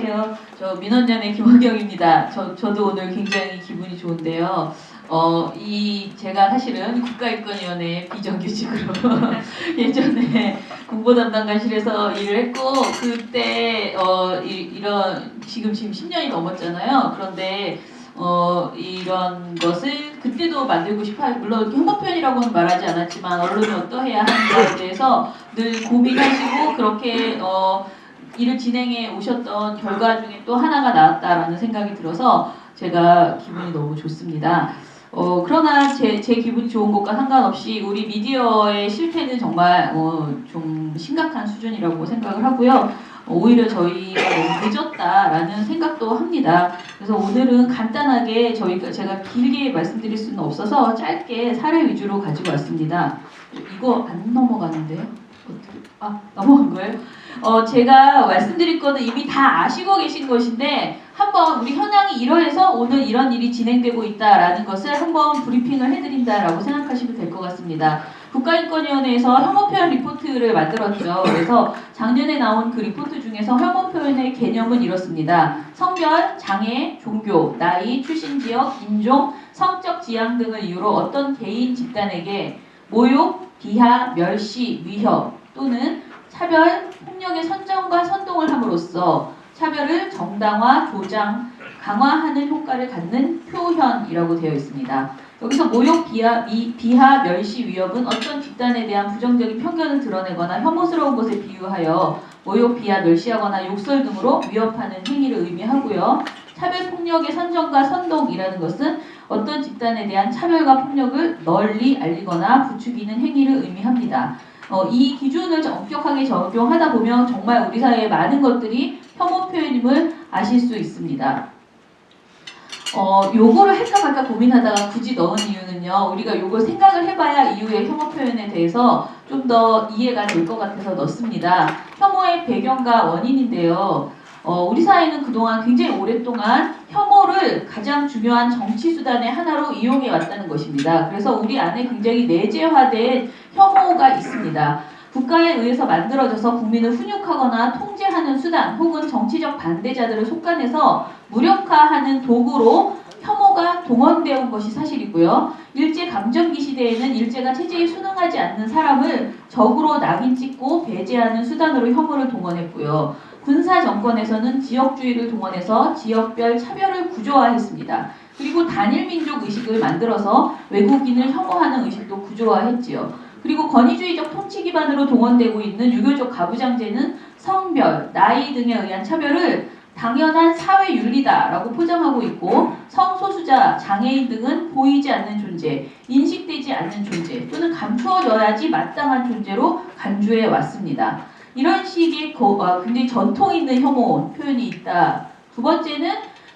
안녕하세요. 저 민원연의 김원경입니다. 저도 오늘 굉장히 기분이 좋은데요. 제가 사실은 국가인권위원회 비정규직으로 예전에 공보담당관실에서 일을 했고, 그때, 지금 10년이 넘었잖아요. 그런데, 이런 것을 그때도 만들고 싶어요. 물론 혐오표현이라고는 말하지 않았지만 언론이 어떠해야 하는가에 대해서 늘 고민하시고 그렇게 일을 진행해 오셨던 결과 중에 또 하나가 나왔다라는 생각이 들어서 제가 기분이 너무 좋습니다. 그러나 제 기분이 좋은 것과 상관없이 우리 미디어의 실패는 정말 좀 심각한 수준이라고 생각을 하고요. 오히려 저희가 너무 늦었다라는 생각도 합니다. 그래서 오늘은 간단하게 제가 길게 말씀드릴 수는 없어서 짧게 사례 위주로 가지고 왔습니다. 이거 안 넘어가는데요? 넘어간 거예요? 제가 말씀드릴 거는 이미 다 아시고 계신 것인데 한번 우리 현황이 이러해서 오늘 이런 일이 진행되고 있다라는 것을 한번 브리핑을 해드린다라고 생각하시면 될 것 같습니다. 국가인권위원회에서 혐오표현 리포트를 만들었죠. 그래서 작년에 나온 그 리포트 중에서 혐오표현의 개념은 이렇습니다. 성별, 장애, 종교, 나이, 출신 지역, 인종, 성적 지향 등을 이유로 어떤 개인 집단에게 모욕, 비하, 멸시, 위협 또는 차별, 폭력의 선정과 선동을 함으로써 차별을 정당화, 조장, 강화하는 효과를 갖는 표현이라고 되어 있습니다. 여기서 모욕, 비하, 멸시, 위협은 어떤 집단에 대한 부정적인 편견을 드러내거나 혐오스러운 것에 비유하여 모욕, 비하, 멸시하거나 욕설 등으로 위협하는 행위를 의미하고요. 차별, 폭력의 선정과 선동이라는 것은 어떤 집단에 대한 차별과 폭력을 널리 알리거나 부추기는 행위를 의미합니다. 이 기준을 엄격하게 적용하다 보면 정말 우리 사회의 많은 것들이 혐오 표현임을 아실 수 있습니다. 요거를 할까 말까 고민하다가 굳이 넣은 이유는요. 우리가 요걸 생각을 해봐야 이후의 혐오 표현에 대해서 좀 더 이해가 될 것 같아서 넣습니다. 혐오의 배경과 원인인데요. 우리 사회는 그동안 굉장히 오랫동안 혐오를 가장 중요한 정치 수단의 하나로 이용해 왔다는 것입니다. 그래서 우리 안에 굉장히 내재화된 혐오가 있습니다. 국가에 의해서 만들어져서 국민을 훈육하거나 통제하는 수단 혹은 정치적 반대자들을 속간해서 무력화하는 도구로 혐오가 동원되어 온 것이 사실이고요. 일제강점기 시대에는 일제가 체제에 순응하지 않는 사람을 적으로 낙인 찍고 배제하는 수단으로 혐오를 동원했고요. 군사 정권에서는 지역주의를 동원해서 지역별 차별을 구조화했습니다. 그리고 단일민족 의식을 만들어서 외국인을 혐오하는 의식도 구조화했지요. 그리고 권위주의적 통치 기반으로 동원되고 있는 유교적 가부장제는 성별, 나이 등에 의한 차별을 당연한 사회윤리다라고 포장하고 있고 성소수자, 장애인 등은 보이지 않는 존재, 인식되지 않는 존재 또는 감추어져야지 마땅한 존재로 간주해 왔습니다. 이런 식의 굉장히 전통 있는 혐오 표현이 있다. 두 번째는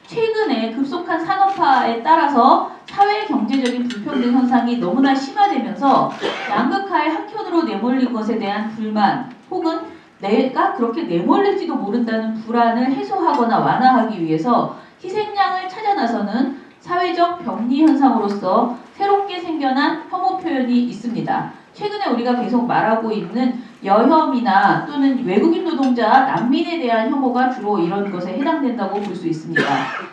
최근에 급속한 산업화에 따라서 사회 경제적인 불평등 현상이 너무나 심화되면서 양극화의 한켠으로 내몰린 것에 대한 불만 혹은 내가 그렇게 내몰릴지도 모른다는 불안을 해소하거나 완화하기 위해서 희생양을 찾아 나서는 사회적 병리 현상으로서 새롭게 생겨난 혐오 표현이 있습니다. 최근에 우리가 계속 말하고 있는 여혐이나 또는 외국인 노동자, 난민에 대한 혐오가 주로 이런 것에 해당된다고 볼 수 있습니다.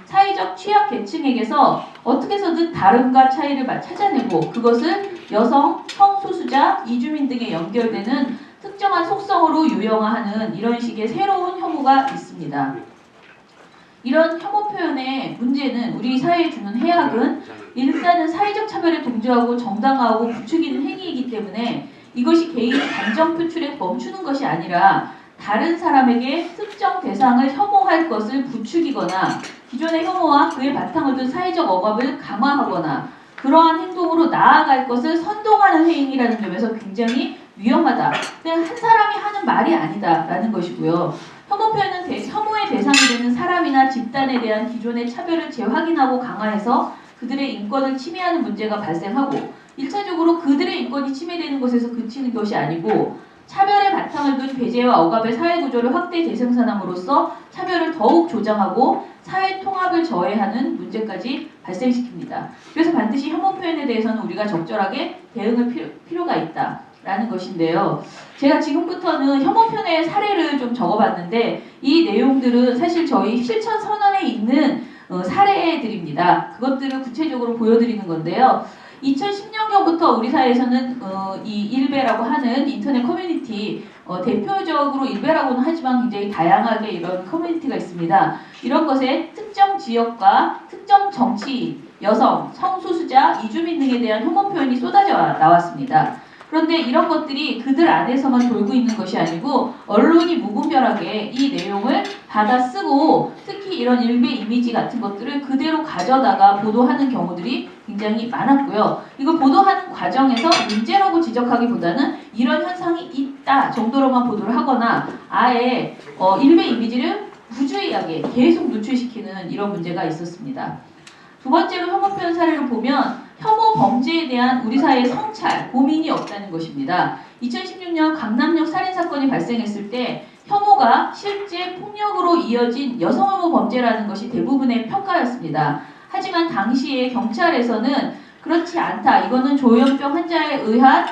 사회적 취약 계층에게서 어떻게 해서든 다름과 차이를 찾아내고 그것을 여성, 성소수자, 이주민 등에 연결되는 특정한 속성으로 유형화하는 이런 식의 새로운 혐오가 있습니다. 이런 혐오 표현의 문제는 우리 사회에 주는 해악은 일단은 사회적 차별을 동조하고 정당화하고 부추기는 행위이기 때문에 이것이 개인의 감정 표출에 멈추는 것이 아니라 다른 사람에게 특정 대상을 혐오할 것을 부추기거나 기존의 혐오와 그의 바탕을 둔 사회적 억압을 강화하거나 그러한 행동으로 나아갈 것을 선동하는 행위라는 점에서 굉장히 위험하다. 그냥 한 사람이 하는 말이 아니다라는 것이고요. 혐오 표현은 혐오의 대상이 되는 사람이나 집단에 대한 기존의 차별을 재확인하고 강화해서 그들의 인권을 침해하는 문제가 발생하고 1차적으로 그들의 인권이 침해되는 것에서 그치는 것이 아니고 차별의 바탕을 둔 배제와 억압의 사회구조를 확대 재생산함으로써 차별을 더욱 조장하고 사회 통합을 저해하는 문제까지 발생시킵니다. 그래서 반드시 혐오 표현에 대해서는 우리가 적절하게 대응할 필요가 있다. 라는 것인데요. 제가 지금부터는 혐오편의 사례를 좀 적어봤는데 이 내용들은 사실 저희 실천 선언에 있는 사례들입니다. 그것들을 구체적으로 보여드리는 건데요. 2010년경부터 우리 사회에서는 이 일베라고 하는 인터넷 커뮤니티 대표적으로 일베라고는 하지만 굉장히 다양하게 이런 커뮤니티가 있습니다. 이런 것에 특정 지역과 특정 정치인, 여성, 성소수자, 이주민 등에 대한 혐오 표현이 쏟아져 나왔습니다. 그런데 이런 것들이 그들 안에서만 돌고 있는 것이 아니고 언론이 무분별하게 이 내용을 받아쓰고 특히 이런 일베 이미지 같은 것들을 그대로 가져다가 보도하는 경우들이 굉장히 많았고요. 이걸 보도하는 과정에서 문제라고 지적하기보다는 이런 현상이 있다 정도로만 보도를 하거나 아예 일베 이미지를 부주의하게 계속 노출시키는 이런 문제가 있었습니다. 두 번째로 혐오 표현 사례를 보면 혐오 범죄에 대한 우리 사회의 성찰, 고민이 없다는 것입니다. 2016년 강남역 살인사건이 발생했을 때 혐오가 실제 폭력으로 이어진 여성혐오 범죄라는 것이 대부분의 평가였습니다. 하지만 당시에 경찰에서는 그렇지 않다. 이거는 조현병 환자에 의한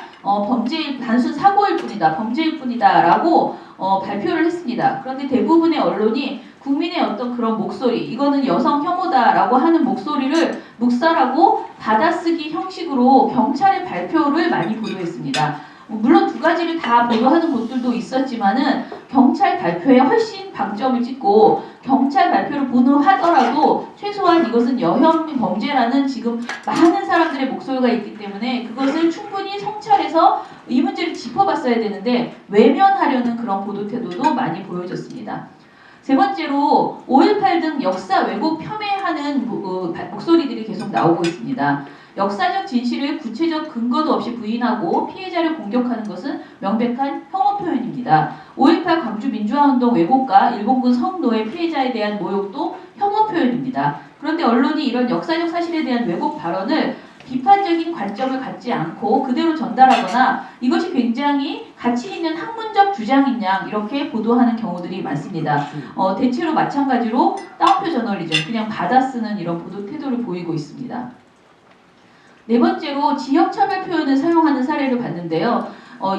단순 사고일 뿐이다. 범죄일 뿐이다. 라고 발표를 했습니다. 그런데 대부분의 언론이 국민의 어떤 그런 목소리, 이거는 여성 혐오다라고 하는 목소리를 묵살하고 받아쓰기 형식으로 경찰의 발표를 많이 보도했습니다. 물론 두 가지를 다 보도하는 곳들도 있었지만은 경찰 발표에 훨씬 방점을 찍고 경찰 발표를 보도하더라도 최소한 이것은 여혐 범죄라는 지금 많은 사람들의 목소리가 있기 때문에 그것을 충분히 성찰해서 이 문제를 짚어봤어야 되는데 외면하려는 그런 보도 태도도 많이 보여졌습니다. 세 번째로 5.18 등 역사 왜곡 폄훼하는 목소리들이 계속 나오고 있습니다. 역사적 진실을 구체적 근거도 없이 부인하고 피해자를 공격하는 것은 명백한 혐오 표현입니다. 5.18 광주 민주화운동 왜곡과 일본군 성노예 피해자에 대한 모욕도 혐오 표현입니다. 그런데 언론이 이런 역사적 사실에 대한 왜곡 발언을 비판적인 관점을 갖지 않고 그대로 전달하거나 이것이 굉장히 가치 있는 학문적 주장인 양 이렇게 보도하는 경우들이 많습니다. 대체로 마찬가지로 따옴표 저널리즘, 그냥 받아쓰는 이런 보도 태도를 보이고 있습니다. 네 번째로 지역차별 표현을 사용하는 사례를 봤는데요.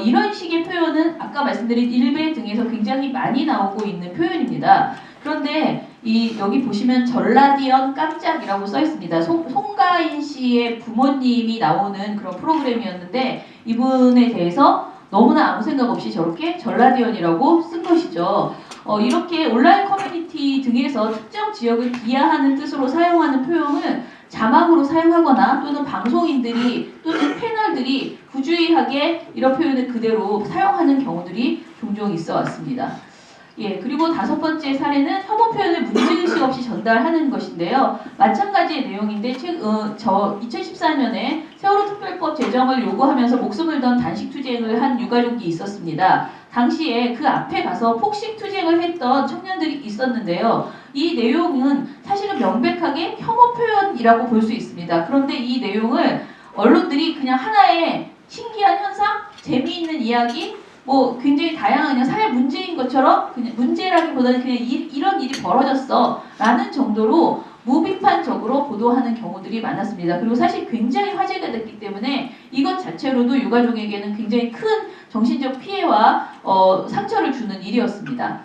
이런 식의 표현은 아까 말씀드린 일베 등에서 굉장히 많이 나오고 있는 표현입니다. 그런데 여기 보시면 전라디언 깜짝이라고 써 있습니다. 송가인 씨의 부모님이 나오는 그런 프로그램이었는데 이분에 대해서 너무나 아무 생각 없이 저렇게 전라디언이라고 쓴 것이죠. 이렇게 온라인 커뮤니티 등에서 특정 지역을 비하하는 뜻으로 사용하는 표현을 자막으로 사용하거나 또는 방송인들이 또는 패널들이 부주의하게 이런 표현을 그대로 사용하는 경우들이 종종 있어 왔습니다. 예, 그리고 다섯 번째 사례는 혐오 표현을 문제의식 없이 전달하는 것인데요. 마찬가지의 내용인데 2014년에 세월호 특별법 제정을 요구하면서 목숨을 건 단식 투쟁을 한 유가족이 있었습니다. 당시에 그 앞에 가서 폭식 투쟁을 했던 청년들이 있었는데요. 이 내용은 사실은 명백하게 혐오 표현이라고 볼 수 있습니다. 그런데 이 내용을 언론들이 그냥 하나의 신기한 현상, 재미있는 이야기, 굉장히 다양한 그냥 사회 문제인 것처럼 그냥 문제라기보다는 그냥 이런 일이 벌어졌어 라는 정도로 무비판적으로 보도하는 경우들이 많았습니다. 그리고 사실 굉장히 화제가 됐기 때문에 이것 자체로도 유가족에게는 굉장히 큰 정신적 피해와 상처를 주는 일이었습니다.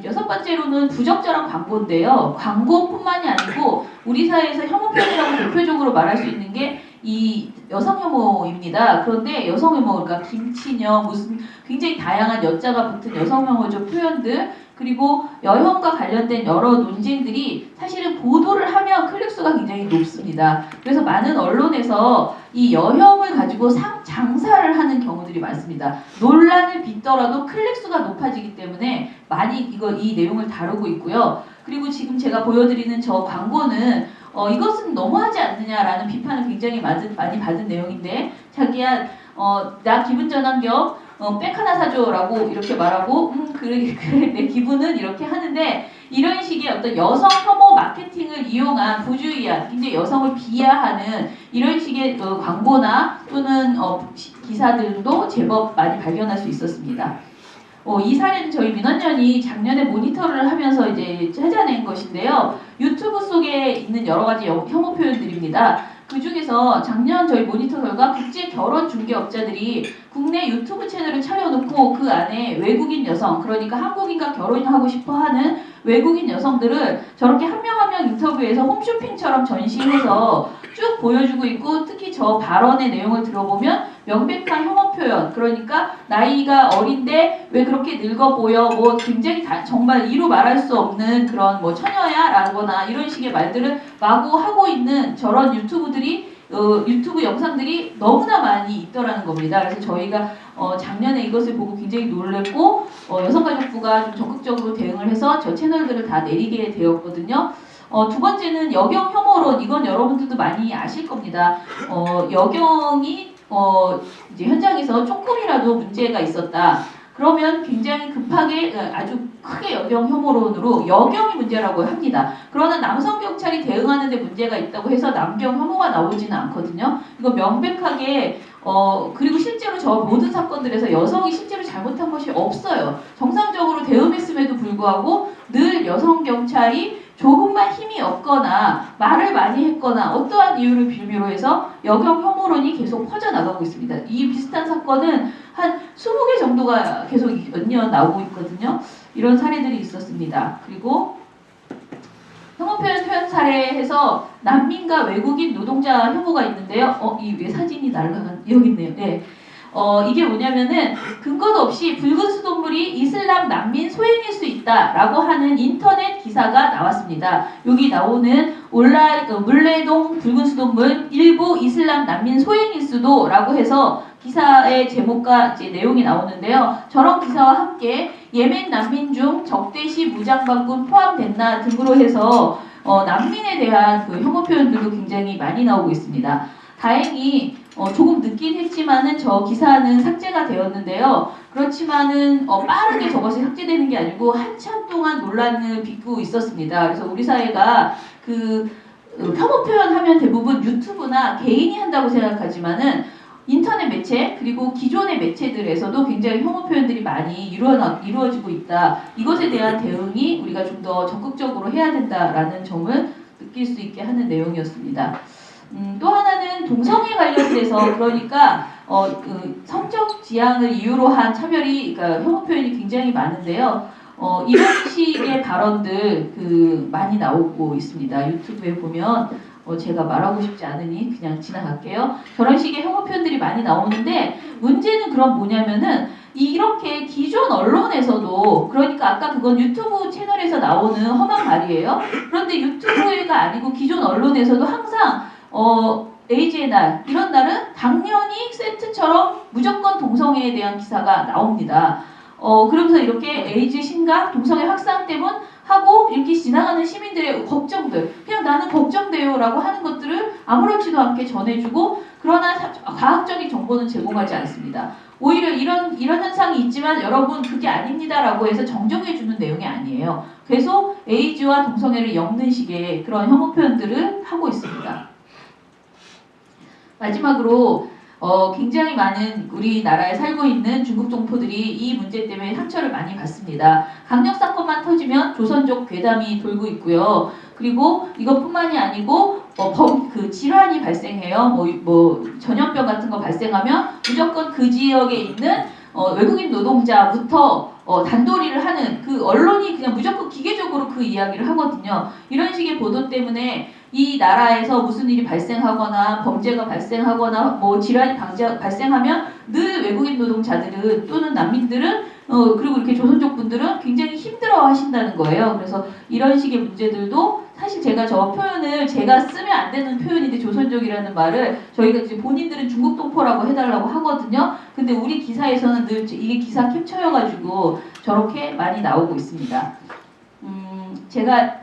여섯 번째로는 부적절한 광고인데요. 광고뿐만이 아니고 우리 사회에서 혐오 표현이라고 대표적으로 말할 수 있는 게 이 여성 혐오입니다. 그런데 여성 혐오, 그러니까 김치녀, 무슨 굉장히 다양한 여자가 붙은 여성 혐오적 표현들, 그리고 여혐과 관련된 여러 논쟁들이 사실은 보도를 하면 클릭수가 굉장히 높습니다. 그래서 많은 언론에서 이 여혐을 가지고 장사를 하는 경우들이 많습니다. 논란을 빚더라도 클릭수가 높아지기 때문에 많이 이 내용을 다루고 있고요. 그리고 지금 제가 보여드리는 저 광고는 이것은 너무하지 않느냐라는 비판을 굉장히 많이 받은 내용인데 자기야 나 기분 전환 겸 백 하나 사줘라고 이렇게 말하고 그래 내 기분은 이렇게 하는데 이런 식의 어떤 여성 혐오 마케팅을 이용한 부주의한 굉장히 여성을 비하하는 이런 식의 광고나 또는 기사들도 제법 많이 발견할 수 있었습니다. 이 사례는 저희 민원연이 작년에 모니터를 하면서 이제 찾아낸 것인데요. 유튜브 속에 있는 여러 가지 혐오 표현들입니다. 그 중에서 작년 저희 모니터 결과 국제 결혼 중개업자들이 국내 유튜브 채널을 차려놓고 그 안에 외국인 여성, 그러니까 한국인과 결혼하고 싶어하는 외국인 여성들을 저렇게 한 명 한 명 인터뷰해서 홈쇼핑처럼 전시해서 쭉 보여주고 있고, 특히 저 발언의 내용을 들어보면 명백한 혐오 표현, 그러니까 나이가 어린데 왜 그렇게 늙어 보여, 뭐 굉장히 정말 이루 말할 수 없는 그런 뭐 처녀야 라거나 이런 식의 말들을 마구 하고 있는 저런 유튜브 영상들이 너무나 많이 있더라는 겁니다. 그래서 저희가 작년에 이것을 보고 굉장히 놀랬고 여성가족부가 좀 적극적으로 대응을 해서 저 채널들을 다 내리게 되었거든요. 두 번째는 여경 혐오론. 이건 여러분들도 많이 아실 겁니다. 여경이 이제 현장에서 조금이라도 문제가 있었다. 그러면 굉장히 급하게 아주 크게 여경 혐오론으로 여경이 문제라고 합니다. 그러나 남성 경찰이 대응하는데 문제가 있다고 해서 남경 혐오가 나오지는 않거든요. 이거 명백하게 그리고 실제로 저 모든 사건들에서 여성이 실제로 잘못한 것이 없어요. 정상적으로 대응했음에도 불구하고 늘 여성 경찰이 조금만 힘이 없거나 말을 많이 했거나 어떠한 이유를 빌미로 해서 여경 혐오론이 계속 퍼져나가고 있습니다. 이 비슷한 사건은 한 20개 정도가 계속 연이어 나오고 있거든요. 이런 사례들이 있었습니다. 그리고 혐오 표현 사례에서 난민과 외국인 노동자 혐오가 있는데요. 이 왜 사진이 날아간 여기 있네요. 네. 이게 뭐냐면은 근거도 없이 붉은 수돗물이 이슬람 난민 소행일 수 있다라고 하는 인터넷 기사가 나왔습니다. 여기 나오는 물레동 붉은 수돗물 일부 이슬람 난민 소행일 수도라고 해서 기사의 제목과 이제 내용이 나오는데요. 저런 기사와 함께 예멘 난민 중 적대시 무장반군 포함됐나 등으로 해서 난민에 대한 그 혐오 표현들도 굉장히 많이 나오고 있습니다. 다행히 조금 늦긴 했지만은 저 기사는 삭제가 되었는데요. 그렇지만은 빠르게 저것이 삭제되는 게 아니고 한참 동안 논란을 빚고 있었습니다. 그래서 우리 사회가 혐오 표현하면 대부분 유튜브나 개인이 한다고 생각하지만은 인터넷 매체 그리고 기존의 매체들에서도 굉장히 혐오 표현들이 많이 이루어지고 있다. 이것에 대한 대응이 우리가 좀 더 적극적으로 해야 된다라는 점을 느낄 수 있게 하는 내용이었습니다. 또 하나는 동성애 관련돼서 그러니까 성적 지향을 이유로 한 차별이 그러니까 혐오 표현이 굉장히 많은데요. 이런 식의 발언들 많이 나오고 있습니다. 유튜브에 보면 제가 말하고 싶지 않으니 그냥 지나갈게요. 저런 식의 혐오 표현들이 많이 나오는데 문제는 그럼 뭐냐면은 이렇게 기존 언론에서도 그러니까 아까 그건 유튜브 채널에서 나오는 험한 말이에요. 그런데 유튜브가 아니고 기존 언론에서도 항상 에이즈의 날 이런 날은 당연히 세트처럼 무조건 동성애에 대한 기사가 나옵니다. 그러면서 이렇게 에이즈 심각, 동성애 확산 때문 하고 이렇게 지나가는 시민들의 걱정들, 그냥 나는 걱정돼요 라고 하는 것들을 아무렇지도 않게 전해주고 그러나 과학적인 정보는 제공하지 않습니다. 오히려 이런 현상이 있지만 여러분 그게 아닙니다 라고 해서 정정해주는 내용이 아니에요. 계속 에이즈와 동성애를 엮는 식의 그런 혐오 표현들을 하고 있습니다. 마지막으로 굉장히 많은 우리나라에 살고 있는 중국 동포들이 이 문제 때문에 상처를 많이 받습니다. 강력 사건만 터지면 조선족 괴담이 돌고 있고요. 그리고 이것뿐만이 아니고 질환이 발생해요. 전염병 같은 거 발생하면 무조건 그 지역에 있는 외국인 노동자부터 단도리를 하는 그 언론이 그냥 무조건 기계적으로 그 이야기를 하거든요. 이런 식의 보도 때문에 이 나라에서 무슨 일이 발생하거나 범죄가 발생하거나 질환이 발생하면 늘 외국인 노동자들은 또는 난민들은 그리고 이렇게 조선족 분들은 굉장히 힘들어 하신다는 거예요. 그래서 이런 식의 문제들도 사실 제가 저 표현을 제가 쓰면 안 되는 표현인데 조선족이라는 말을 저희가 이제 본인들은 중국 동포라고 해달라고 하거든요. 근데 우리 기사에서는 늘 이게 기사 캡처여가지고 저렇게 많이 나오고 있습니다. 제가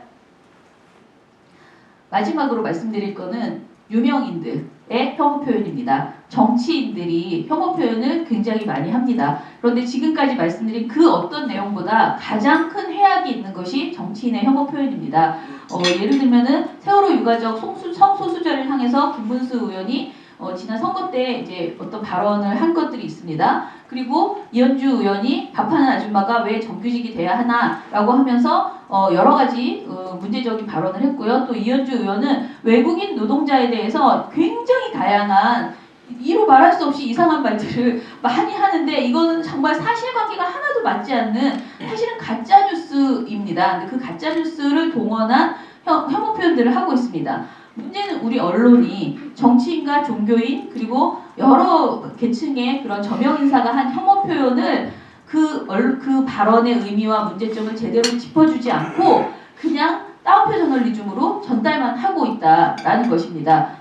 마지막으로 말씀드릴 거는 유명인들의 혐오 표현입니다. 정치인들이 혐오 표현을 굉장히 많이 합니다. 그런데 지금까지 말씀드린 그 어떤 내용보다 가장 큰 해악이 있는 것이 정치인의 혐오 표현입니다. 예를 들면은 세월호 유가족 성소수자를 향해서 김문수 의원이 지난 선거 때 이제 어떤 발언을 한 것들이 있습니다. 그리고 이현주 의원이 밥하는 아줌마가 왜 정규직이 돼야 하나라고 하면서 여러 가지 문제적인 발언을 했고요. 또 이현주 의원은 외국인 노동자에 대해서 굉장히 다양한 이로 말할 수 없이 이상한 말들을 많이 하는데 이거는 정말 사실관계가 하나도 맞지 않는 사실은 가짜뉴스입니다. 근데 그 가짜뉴스를 동원한 혐오 표현들을 하고 있습니다. 문제는 우리 언론이 정치인과 종교인 그리고 여러 계층의 그런 저명인사가 한 혐오 표현을 그 발언의 의미와 문제점을 제대로 짚어주지 않고 그냥 따옴표 저널리즘으로 전달만 하고 있다라는 것입니다.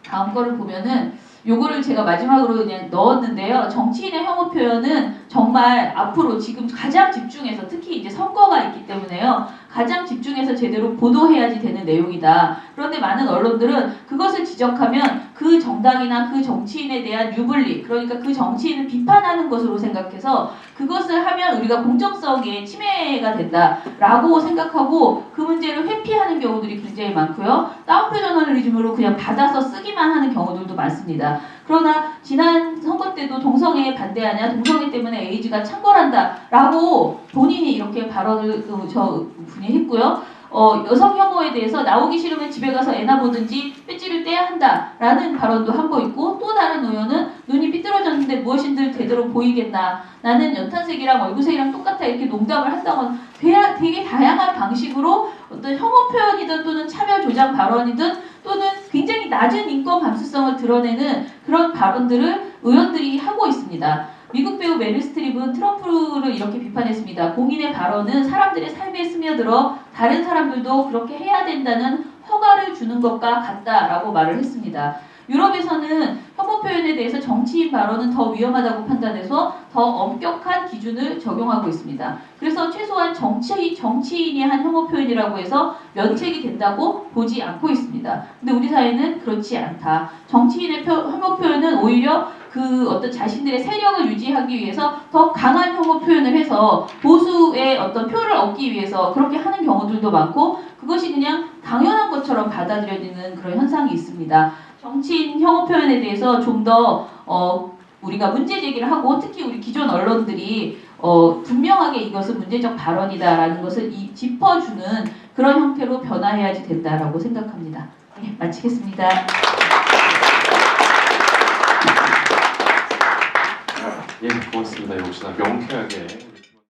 다음 거를 보면은 요거를 제가 마지막으로 그냥 넣었는데요. 정치인의 혐오 표현은 정말 앞으로 지금 가장 집중해서 특히 이제 선거가 있기 때문에요. 가장 집중해서 제대로 보도해야지 되는 내용이다. 그런데 많은 언론들은 그것을 지적하면 그 정당이나 그 정치인에 대한 유불리, 그러니까 그 정치인을 비판하는 것으로 생각해서 그것을 하면 우리가 공정성에 침해가 된다라고 생각하고 그 문제를 회피하는 경우들이 굉장히 많고요. 따옴표 저널리즘으로 그냥 받아서 쓰기만 하는 경우들도 많습니다. 그러나 지난 선거 때도 동성애에 반대하냐, 동성애 때문에 에이즈가 창궐한다라고 본인이 이렇게 발언을 저 분이 했고요. 여성 혐오에 대해서 나오기 싫으면 집에 가서 애나 보든지 배지를 떼야 한다라는 발언도 한 거 있고 또 다른 의원은 눈이 삐뚤어졌는데 무엇인들 제대로 보이겠나 나는 연탄색이랑 얼굴색이랑 똑같아 이렇게 농담을 한다거나 되게 다양한 방식으로 어떤 혐오 표현이든 또는 차별 조장 발언이든 또는 굉장히 낮은 인권 감수성을 드러내는 그런 발언들을 의원들이 하고 있습니다. 미국 배우 메릴 스트립은 트럼프를 이렇게 비판했습니다. 공인의 발언은 사람들의 삶에 스며들어 다른 사람들도 그렇게 해야 된다는 허가를 주는 것과 같다라고 말을 했습니다. 유럽에서는 혐오 표현에 대해서 정치인 발언은 더 위험하다고 판단해서 더 엄격한 기준을 적용하고 있습니다. 그래서 최소한 정치인이 한 혐오 표현이라고 해서 면책이 된다고 보지 않고 있습니다. 근데 우리 사회는 그렇지 않다. 정치인의 혐오 표현은 오히려 그 어떤 자신들의 세력을 유지하기 위해서 더 강한 혐오 표현을 해서 보수의 어떤 표를 얻기 위해서 그렇게 하는 경우들도 많고 그것이 그냥 당연한 것처럼 받아들여지는 그런 현상이 있습니다. 정치인 혐오 표현에 대해서 좀 더 우리가 문제 제기를 하고 특히 우리 기존 언론들이 분명하게 이것은 문제적 발언이다라는 것을 짚어주는 그런 형태로 변화해야지 된다라고 생각합니다. 네, 마치겠습니다. 예, 고맙습니다. 역시나 명쾌하게